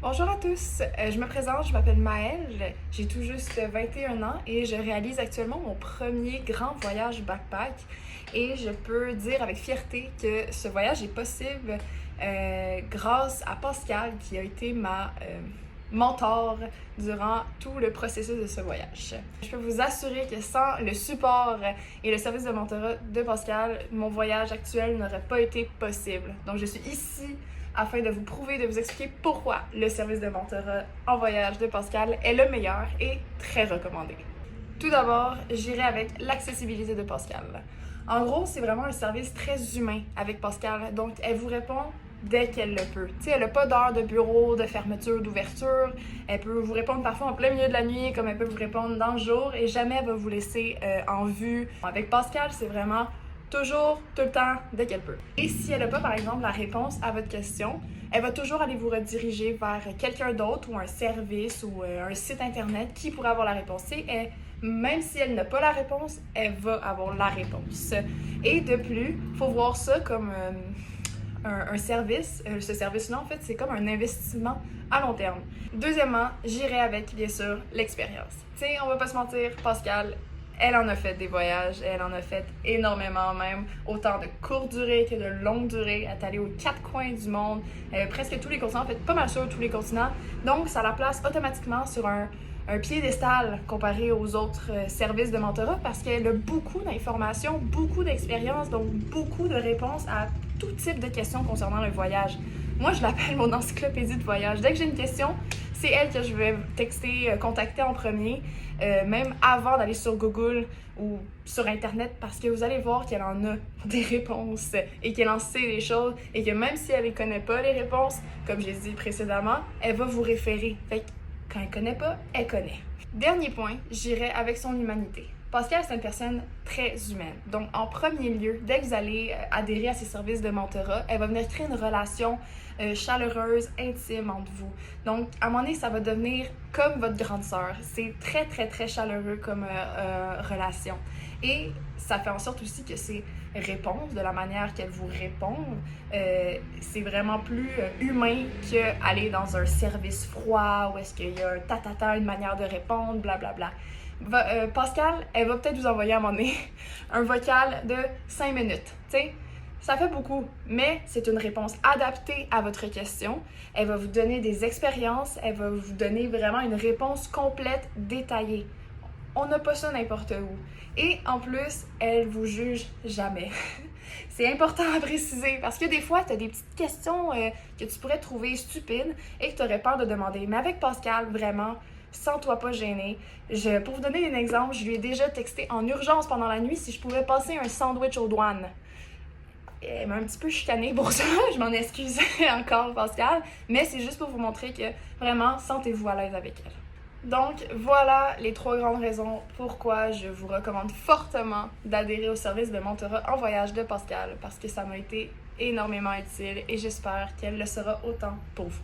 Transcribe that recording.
Bonjour à tous, je me présente, je m'appelle Maëlle, j'ai tout juste 21 ans et je réalise actuellement mon premier grand voyage backpack et je peux dire avec fierté que ce voyage est possible grâce à Pascal qui a été ma mentor durant tout le processus de ce voyage. Je peux vous assurer que sans le support et le service de mentorat de Pascal, mon voyage actuel n'aurait pas été possible. Donc je suis ici afin de vous prouver, de vous expliquer pourquoi le service de mentorat en voyage de Pascal est le meilleur et très recommandé. Tout d'abord, j'irai avec l'accessibilité de Pascal. En gros, c'est vraiment un service très humain avec Pascal, donc elle vous répond dès qu'elle le peut. Tu sais, elle n'a pas d'heure de bureau, de fermeture, d'ouverture. Elle peut vous répondre parfois en plein milieu de la nuit, comme elle peut vous répondre dans le jour, et jamais elle va vous laisser en vue. Avec Pascal, c'est vraiment toujours, tout le temps, dès qu'elle peut. Et si elle n'a pas, par exemple, la réponse à votre question, elle va toujours aller vous rediriger vers quelqu'un d'autre ou un service ou un site internet qui pourrait avoir la réponse. Et même si elle n'a pas la réponse, elle va avoir la réponse. Et de plus, il faut voir ça comme un service. Ce service-là, en fait, c'est comme un investissement à long terme. Deuxièmement, j'irai avec, bien sûr, l'expérience. Tu sais, on va pas se mentir, Pascal, elle en a fait des voyages, elle en a fait énormément même, autant de courte durée que de longue durée. Elle est allée aux 4 coins du monde, presque tous les continents, en fait pas mal sûr tous les continents. Donc ça la place automatiquement sur un piédestal comparé aux autres services de mentorat parce qu'elle a beaucoup d'informations, beaucoup d'expérience, donc beaucoup de réponses à tout type de questions concernant le voyage. Moi, je l'appelle mon encyclopédie de voyage. Dès que j'ai une question, c'est elle que je vais texter, contacter en premier, même avant d'aller sur Google ou sur Internet, parce que vous allez voir qu'elle en a des réponses et qu'elle en sait des choses et que même si elle ne connaît pas les réponses, comme j'ai dit précédemment, elle va vous référer. Fait que quand elle ne connaît pas, elle connaît. Dernier point, j'irai avec son humanité. Pascal, c'est une personne très humaine. Donc, en premier lieu, dès que vous allez adhérer à ses services de mentorat, elle va venir créer une relation chaleureuse, intime entre vous. Donc, à un moment donné, ça va devenir comme votre grande sœur. C'est très, très, très chaleureux comme relation. Et ça fait en sorte aussi que ses réponses, de la manière qu'elle vous répond, c'est vraiment plus humain qu'aller dans un service froid où est-ce qu'il y a un tatata, une manière de répondre, blablabla. Pascal, elle va peut-être vous envoyer à un moment donné un vocal de 5 minutes. T'sais, ça fait beaucoup, mais c'est une réponse adaptée à votre question. Elle va vous donner des expériences, elle va vous donner vraiment une réponse complète, détaillée. On n'a pas ça n'importe où. Et en plus, elle vous juge jamais. C'est important à préciser parce que des fois, tu as des petites questions que tu pourrais trouver stupides et que tu aurais peur de demander. Mais avec Pascal, vraiment, sens-toi pas gêné. Pour vous donner un exemple, je lui ai déjà texté en urgence pendant la nuit si je pouvais passer un sandwich aux douanes. Elle m'a un petit peu chicanée pour ça, je m'en excuse encore Pascal, mais c'est juste pour vous montrer que vraiment, sentez-vous à l'aise avec elle. Donc voilà les 3 grandes raisons pourquoi je vous recommande fortement d'adhérer au service de mentorat en voyage de Pascal, parce que ça m'a été énormément utile et j'espère qu'elle le sera autant pour vous.